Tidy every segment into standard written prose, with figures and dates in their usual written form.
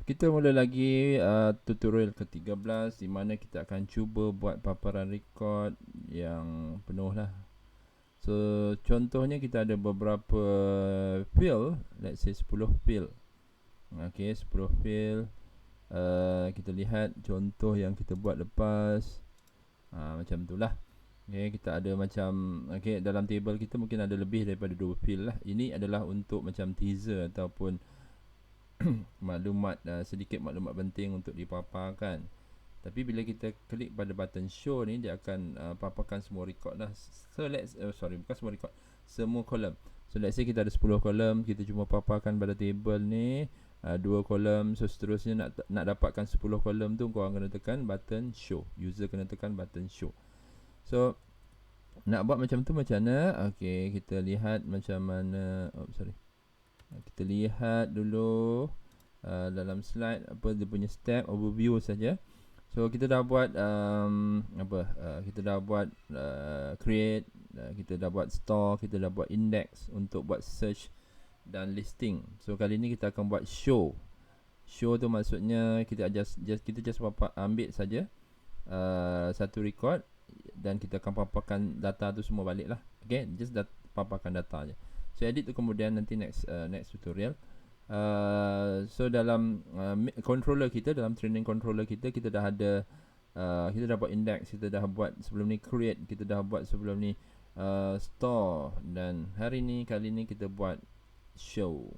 Kita mula lagi tutorial ke-13 di mana kita akan cuba buat paparan rekod yang penuh lah. So contohnya kita ada beberapa field, let's say 10 field. Okay, 10 field. Kita lihat contoh yang kita buat lepas. Macam tu lah. Okay, kita ada macam, okay, dalam table kita mungkin ada lebih daripada 2 field lah. Ini adalah untuk macam teaser ataupun maklumat, sedikit maklumat penting untuk dipaparkan. Tapi bila kita klik pada button show ni, dia akan paparkan semua record lah. So let's bukan semua record, semua kolom. So let's say kita ada 10 kolom, kita cuma paparkan pada table ni 2 kolom. So seterusnya nak dapatkan 10 kolom tu, korang kena tekan button show. User kena tekan button show. So nak buat macam tu macam mana? Okay, kita lihat macam mana. Kita lihat dulu dalam slide apa dia punya step overview saja. So kita dah buat kita dah buat create, kita dah buat store, kita dah buat index untuk buat search dan listing. So kali ni kita akan buat show. Show tu maksudnya kita just ambil saja satu record dan kita akan paparkan data tu semua balik lah. Okay, just paparkan data je. So edit tu kemudian nanti next tutorial. So dalam controller kita, dalam training controller kita dah ada kita dah buat index, kita dah buat sebelum ni create, kita dah buat sebelum ni store, dan kali ni kita buat show.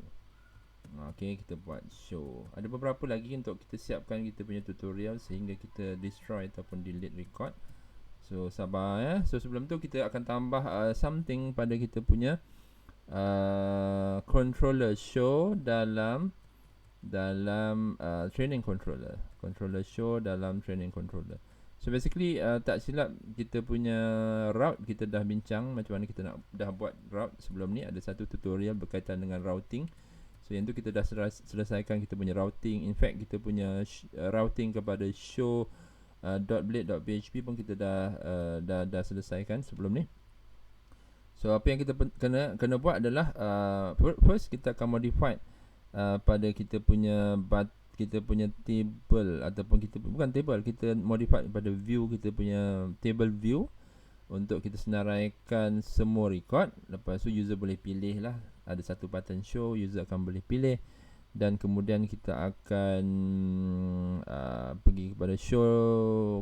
Okay, kita buat show. Ada beberapa lagi untuk kita siapkan kita punya tutorial sehingga kita destroy ataupun delete record. So sabar ya. So sebelum tu kita akan tambah something pada kita punya controller show dalam training controller show dalam training controller. So basically tak silap kita punya route kita dah bincang macam mana kita nak dah buat route sebelum ni. Ada satu tutorial berkaitan dengan routing. So yang tu kita dah selesaikan kita punya routing. In fact kita punya routing kepada show .blade.php pun kita dah selesaikan sebelum ni. So apa yang kita kena buat adalah first kita akan modify pada kita punya table ataupun kita modify pada view, kita punya table view untuk kita senaraikan semua record. Lepas tu user boleh pilih lah, ada satu button show, user akan boleh pilih, dan kemudian kita akan pergi kepada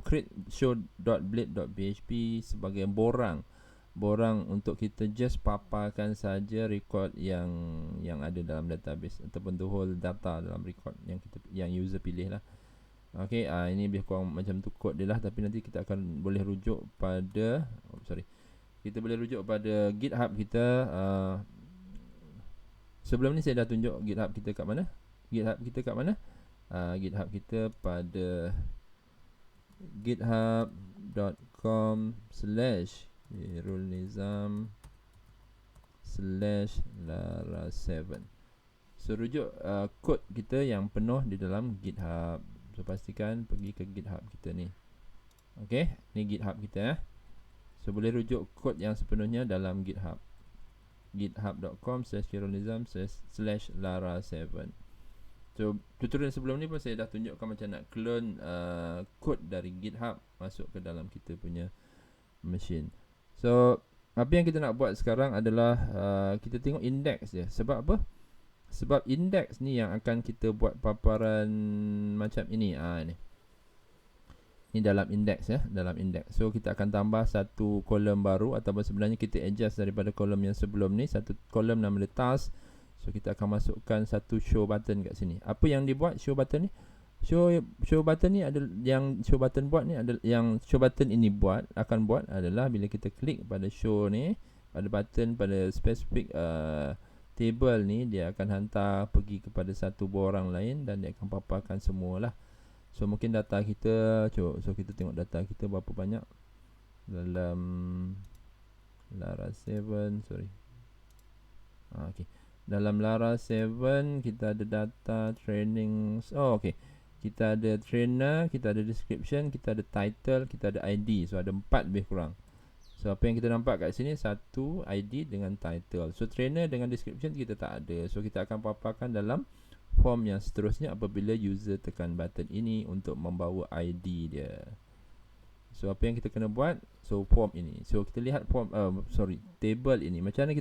create show.blade.php sebagai borang untuk kita just paparkan saja record yang ada dalam database ataupun the whole data dalam record yang user pilih lah. Okay, ini lebih kurang macam tu kod dia lah, tapi nanti kita akan boleh rujuk pada kita boleh rujuk pada GitHub kita. Sebelum ni saya dah tunjuk GitHub kita kat mana. GitHub kita pada github.com/irulnizam/lara7. So rujuk kod kita yang penuh di dalam GitHub. So pastikan pergi ke GitHub kita ni. Okay, ni GitHub kita. So boleh rujuk kod yang sepenuhnya dalam GitHub. github.com/irulnizam/lara7. So tutorial sebelum ni pun saya dah tunjukkan macam nak clone kod dari GitHub masuk ke dalam kita punya machine. So apa yang kita nak buat sekarang adalah kita tengok index dia. Sebab apa? Sebab index ni yang akan kita buat paparan macam ini. Ini dalam index ya, dalam index. So kita akan tambah satu kolom baru, ataupun sebenarnya kita adjust daripada kolom yang sebelum ni. Satu kolom nama dia task. So kita akan masukkan satu show button kat sini. Apa yang dibuat show button ni? Show button ni adalah yang show button buat ni adalah yang show button ini akan buat adalah bila kita klik pada show ni, pada button pada specific table ni, dia akan hantar pergi kepada satu borang lain dan dia akan paparkan semualah. So mungkin data kita, so kita tengok data kita berapa banyak dalam Lara7. Okay. Dalam Lara7 kita ada data training. Okay. Kita ada trainer, kita ada description, kita ada title, kita ada ID. So ada 4 lebih kurang. So apa yang kita nampak kat sini, satu ID dengan title. So trainer dengan description kita tak ada. So kita akan paparkan dalam form yang seterusnya apabila user tekan button ini untuk membawa ID dia. So apa yang kita kena buat? So form ini. So kita lihat form table ini. Macam mana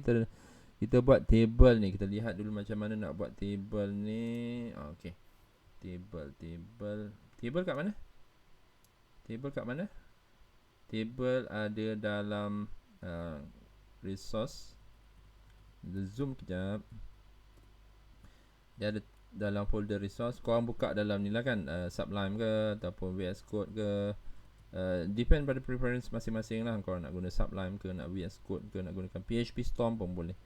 kita buat table ni? Kita lihat dulu macam mana nak buat table ni. Okey. Table kat mana? Table ada dalam resource. Zoom kejap. Dia ada dalam folder resource. Korang buka dalam ni lah kan, Sublime ke ataupun VS Code ke. Depend pada preference masing-masing lah. Korang nak guna Sublime ke, nak VS Code ke, nak gunakan PHP Storm pun boleh.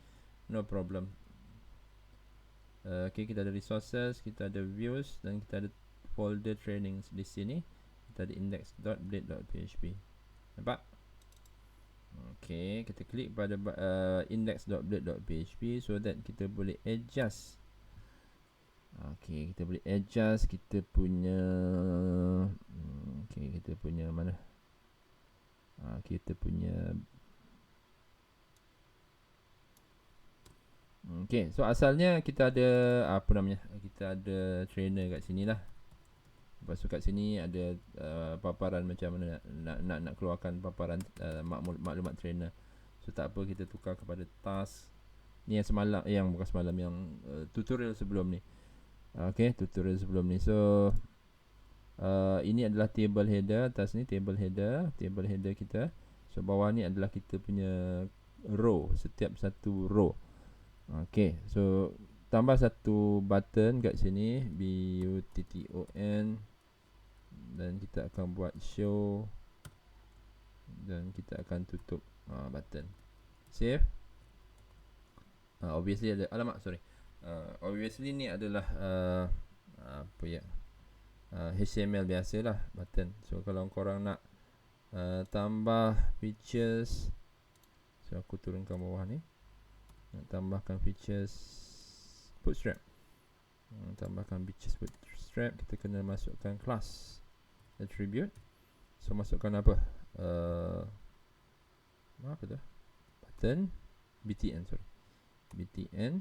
No problem. Okay, kita ada resources, kita ada views, dan kita ada folder trainings di sini. Kita ada index.blade.php. Nampak? Okay, kita klik pada index.blade.php so that kita boleh adjust. Okay, kita boleh adjust kita punya kita punya mana? Kita punya so asalnya kita ada apa namanya? Kita ada trainer kat sini lah. Lepas tu kat sini ada paparan macam mana nak keluarkan paparan maklumat trainer. So tak apa, kita tukar kepada task. Ni yang semalam, bukan semalam, yang tutorial sebelum ni. Okay, tutorial sebelum ni. So ini adalah table header. Atas ni table header kita. So bawah ni adalah kita punya row, setiap satu row. Okay, so tambah satu button kat sini, button, dan kita akan buat show, dan kita akan tutup button. Save. Obviously ada, obviously ni adalah HTML biasalah button. So kalau korang nak tambah features, so aku turunkan bawah ni, nak tambahkan features bootstrap, kita kena masukkan class attribute. So masukkan apa? Apa tu? Button btn, btn.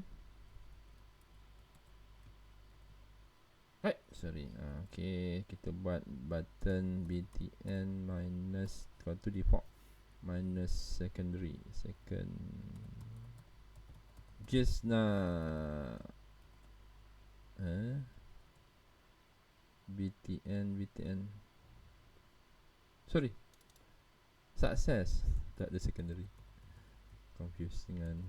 Okay, kita buat button btn minus, kalau tu default, minus secondary, just nak btn success, tak ada secondary, confused dengan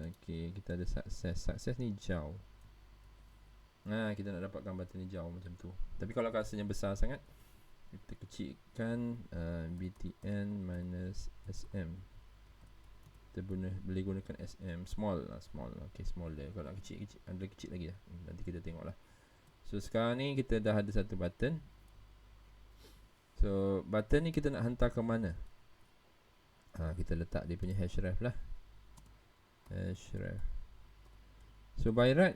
okay, kita ada success ni jauh. Kita nak dapatkan button ni jauh macam tu. Tapi kalau kasarnya besar sangat, kita kecilkan btn minus sm. Kita boleh gunakan sm, small. Okay, small dia. Kalau nak kecil ada kecil lagi lah. Nanti kita tengok lah. So sekarang ni kita dah ada satu button. So button ni kita nak hantar ke mana? Kita letak dia punya href lah. Href. So by right,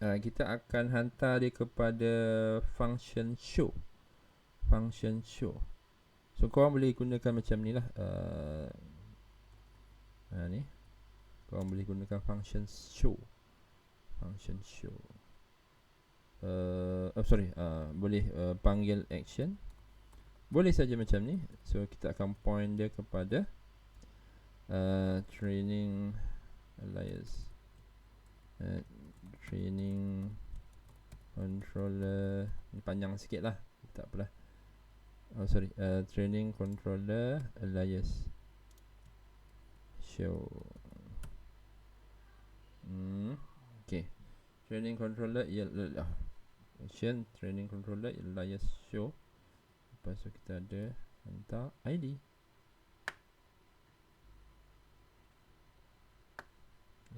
kita akan hantar dia kepada function show. So korang boleh gunakan macam ni lah. Ni korang boleh gunakan function show. Boleh panggil action. Boleh saja macam ni. So kita akan point dia kepada training alias training controller. Ni panjang sikit lah, tak apalah. Training controller alias show. Okay, training controller ialah action, training controller alias show. Lepas tu kita ada hantar ID.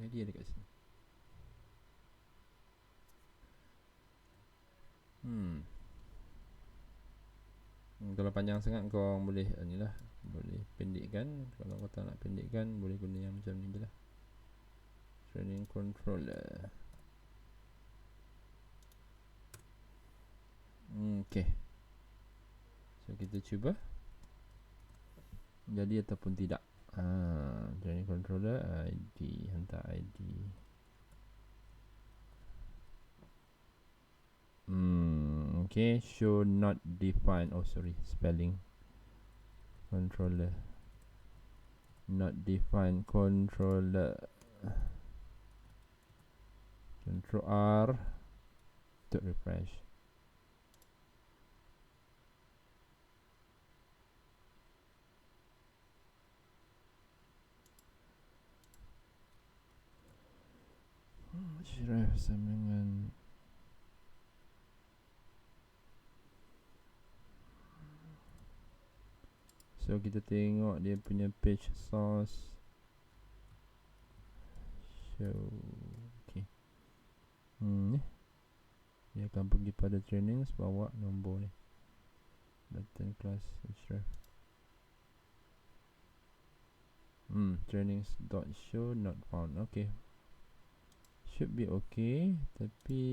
ID ada kat sini. Kalau panjang sangat kau boleh boleh pendekkan. Kalau kau tak nak pendekkan, boleh guna yang macam ni je lah. Training controller. Okay, so kita cuba jadi ataupun tidak. Training controller ID, hantar ID. Okay, show not defined. Oh sorry, spelling. Controller not defined. Controller Control R to refresh. Drive sama dengan so kita tengok dia punya page source. Show. Okay. Ni dia akan pergi pada trainings, bawa nombor ni button class href. Trainings dot show not found. Okay, should be okay. Tapi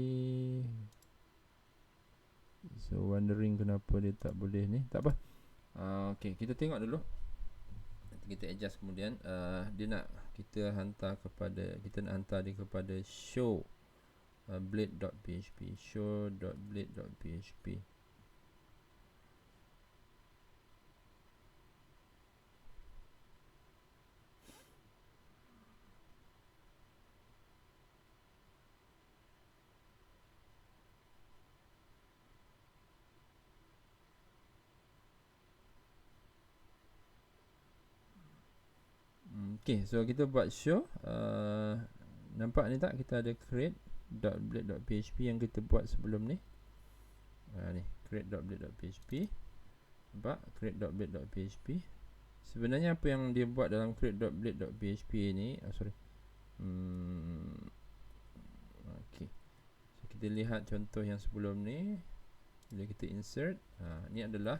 so wondering kenapa dia tak boleh ni. Tak apa. Okay, kita tengok dulu. Nanti kita adjust kemudian. Dia nak kita hantar kepada, kita nak hantar dia kepada show blade.php, show.blade.php. Okay, so kita buat show. Nampak ni tak, kita ada create.blade.php yang kita buat sebelum ni. Ni create.blade.php. Nampak create.blade.php. Sebenarnya apa yang dia buat dalam create.blade.php ni, sorry. Okay, so kita lihat contoh yang sebelum ni. Bila kita insert, ni adalah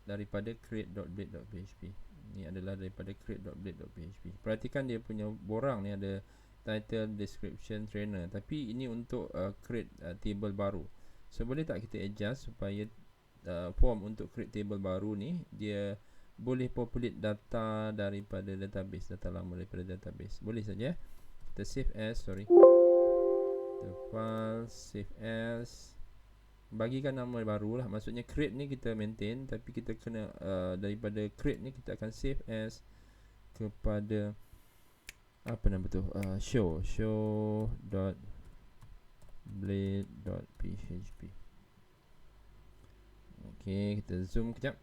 daripada create.blade.php. Ni adalah daripada create.blade.php. Perhatikan dia punya borang ni ada title, description, trainer. Tapi ini untuk create table baru. So boleh tak kita adjust supaya form untuk create table baru ni dia boleh populate data daripada database, data lama daripada database. Boleh saja. Kita save as, sorry. Kita file, save as. Bagikan nama baru lah. Maksudnya create ni kita maintain, tapi kita kena daripada create ni kita akan save as kepada apa nama tu, show.blade.php. Okay, kita zoom kejap.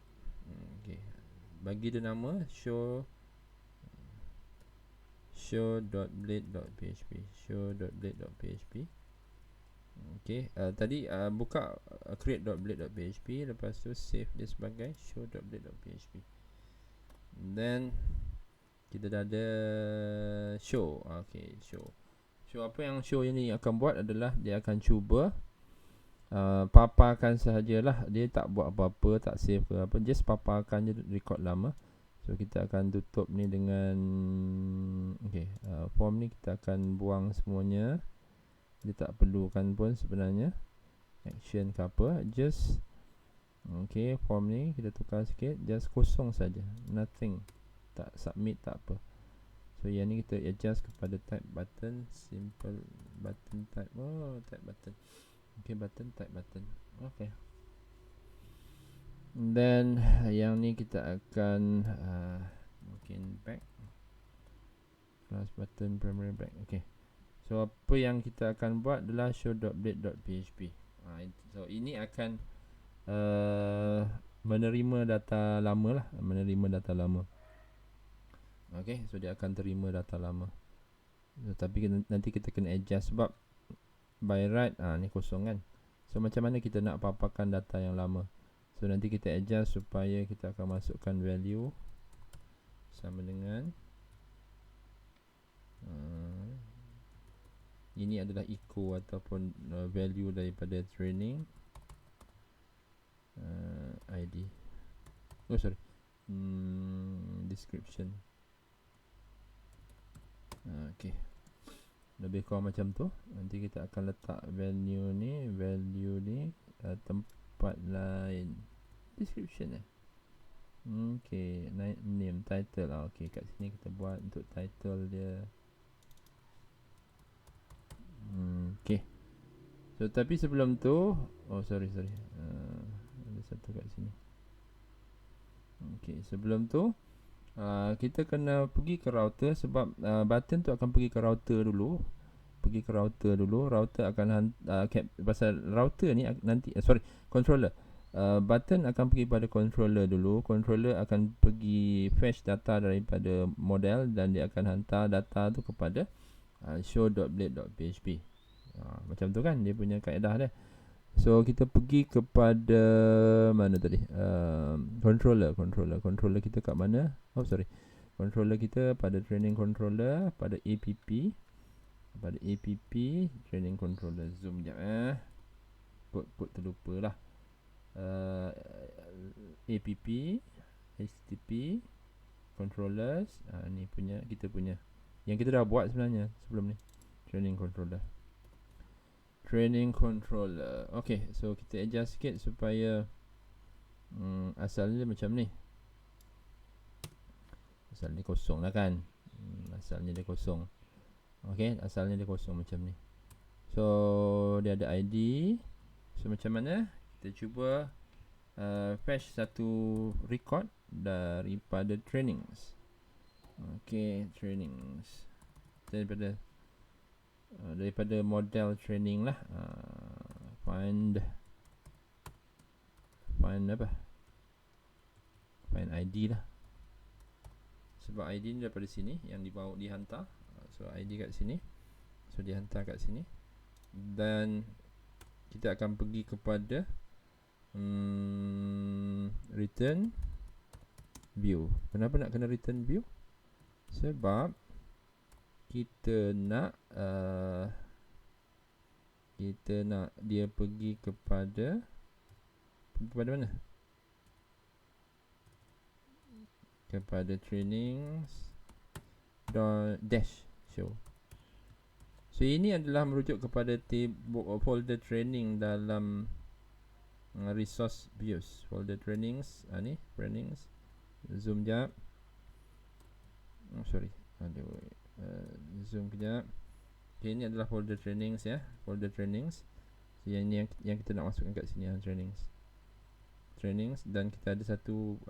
Okay, bagi dia nama show.blade.php, show.blade.php. Okay, tadi buka create.blade.php, lepas tu save dia sebagai show.blade.php. Then kita dah ada show. Okay, show apa yang show ini akan buat adalah dia akan cuba paparkan sahajalah. Dia tak buat apa-apa, tak save ke apa, just paparkan je record lama. So kita akan tutup ni dengan form ni kita akan buang semuanya. Dia tak perlukan pun sebenarnya action ke apa, just form ni kita tukar sikit, just kosong saja, nothing, tak submit, tak apa. So yang ni kita adjust kepada type button, simple button type. Type button. Okay, button, type button. Okay, then yang ni kita akan mungkin back class button primary back. Okay, so apa yang kita akan buat adalah show.blade.php. So ini akan menerima data lama lah, menerima data lama. Okay, so dia akan terima data lama. So, tapi nanti kita kena adjust sebab by right ni kosong kan. So macam mana kita nak paparkan data yang lama? So nanti kita adjust supaya kita akan masukkan value sama dengan ini adalah echo ataupun value daripada training ID. Sorry, description. Okay, lebih kurang macam tu. Nanti kita akan letak value ni tempat lain, description Okay, name, title. Okay, kat sini kita buat untuk title dia. Okay, so tapi sebelum tu sorry satu kat sini. Okey, sebelum tu kita kena pergi ke router sebab button tu akan pergi ke router dulu. Router akan pasal router ni nanti controller. Button akan pergi pada controller dulu. Controller akan pergi fetch data daripada model dan dia akan hantar data tu kepada show.blade.php. Macam tu kan dia punya kaedah dia. So kita pergi kepada mana tadi? Controller kita kat mana? Controller kita pada training controller, pada app training controller. Zoom jap Kod terlupa lah. App HTTP controllers. Ni punya kita punya yang kita dah buat sebenarnya sebelum ni. Training controller. Okay, so kita adjust sikit supaya asalnya macam ni. Asalnya kosong lah kan. Asalnya dia kosong. Okay, asalnya dia kosong macam ni. So dia ada ID. So macam mana? Kita cuba fetch satu record daripada trainings. Okay, trainings daripada model training lah. Find ID lah. Sebab ID ni daripada sini yang dihantar. So ID kat sini. So dihantar kat sini. Dan kita akan pergi kepada return view. Kenapa nak kena return view? Sebab kita nak dia pergi kepada mana? Kepada trainings dash show. So ini adalah merujuk kepada folder training dalam resource views. Folder trainings. Ni trainings. Zoom jap. Zoom kejap. Okay, ini adalah folder trainings ya. Folder trainings. So yang kita nak masukkan kat sini trainings dan kita ada satu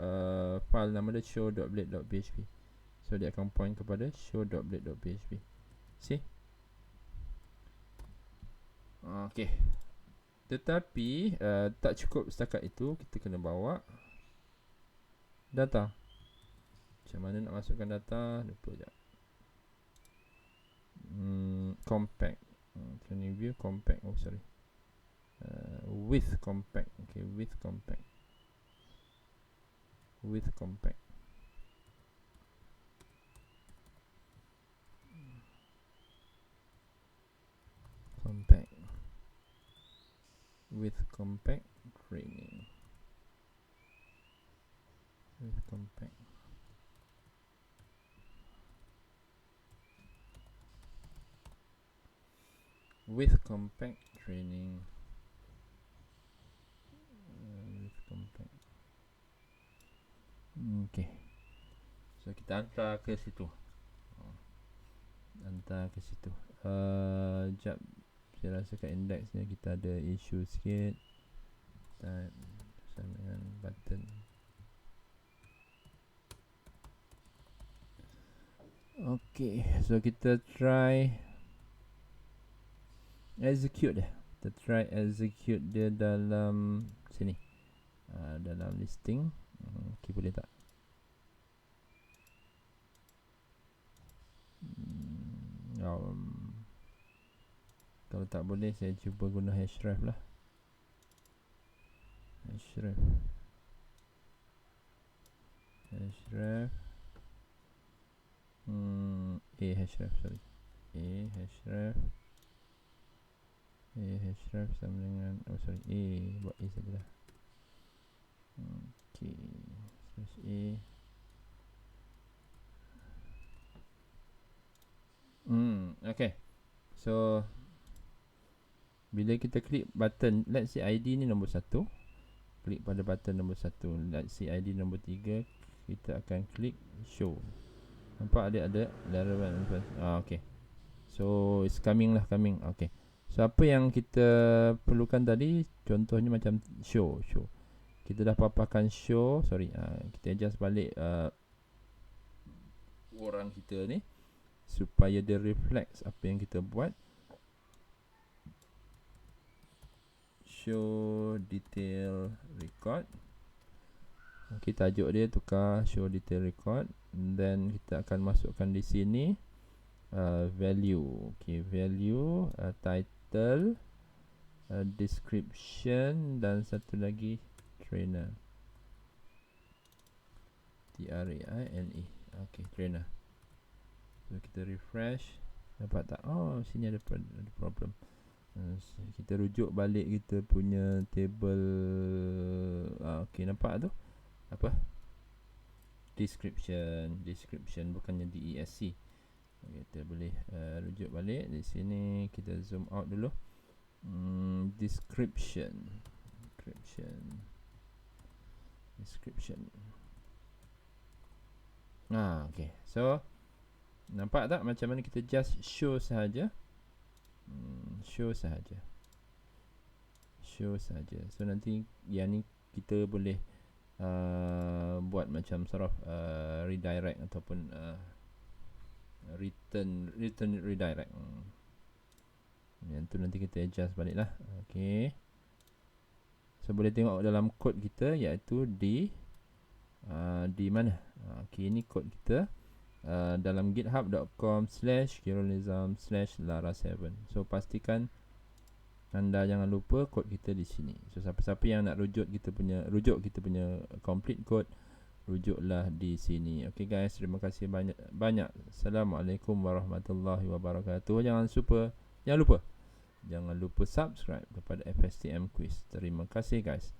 file nama dia show.blade.php. So dia akan point kepada show.blade.php. See? Okay. Tetapi tak cukup setakat itu, kita kena bawa data. Macam mana nak masukkan data? Lupa sekejap. Compact. Training view compact. With compact. Okay, with compact. With compact training. With compact. With compact training. With compact. Okay. So kita hantar ke situ. Jap. Saya rasa kat index ni kita ada issue sikit. Type sama dengan button. Okay, so kita try execute dia. Kita try execute dia dalam sini. Dalam listing. Okay, boleh tak? Kalau tak boleh, saya cuba guna href lah. Href. href sama dengan buat A sajalah. Okay, /A. Okay. So bila kita klik button, let's say ID ni nombor 1, klik pada button nombor 1. Let's say ID nombor 3, kita akan klik show. Nampak ada relevant. Okay. So it's coming. Okay. So apa yang kita perlukan tadi, contohnya macam show. kita dah paparkan show. Kita adjust balik orang kita ni supaya dia reflect apa yang kita buat. Show detail record. Okay, tajuk dia tukar show detail record. And then kita akan masukkan di sini value. Okay, value, title, description, dan satu lagi trainer. Traine. Okay, trainer. So kita refresh. Nampak tak? Oh, sini ada problem. Kita rujuk balik kita punya table. Okay, nampak tu? Apa? Description bukannya DESC. Kita boleh rujuk balik. Di sini kita zoom out dulu. Description. Okay. So nampak tak macam mana kita just show sahaja? Show sahaja. So nanti yang ni kita boleh buat macam sort of redirect ataupun return redirect. Yang tu nanti kita adjust balik lah. Okay. So boleh tengok dalam kod kita, iaitu di mana? Okay, ini kod kita dalam github.com/kirolnizam/lara7. So pastikan anda jangan lupa kod kita di sini. So siapa-siapa yang nak rujuk kita punya complete code, rujuklah di sini. Okay guys, terima kasih banyak. Assalamualaikum warahmatullahi wabarakatuh. Jangan lupa subscribe kepada FSTM Quiz. Terima kasih guys.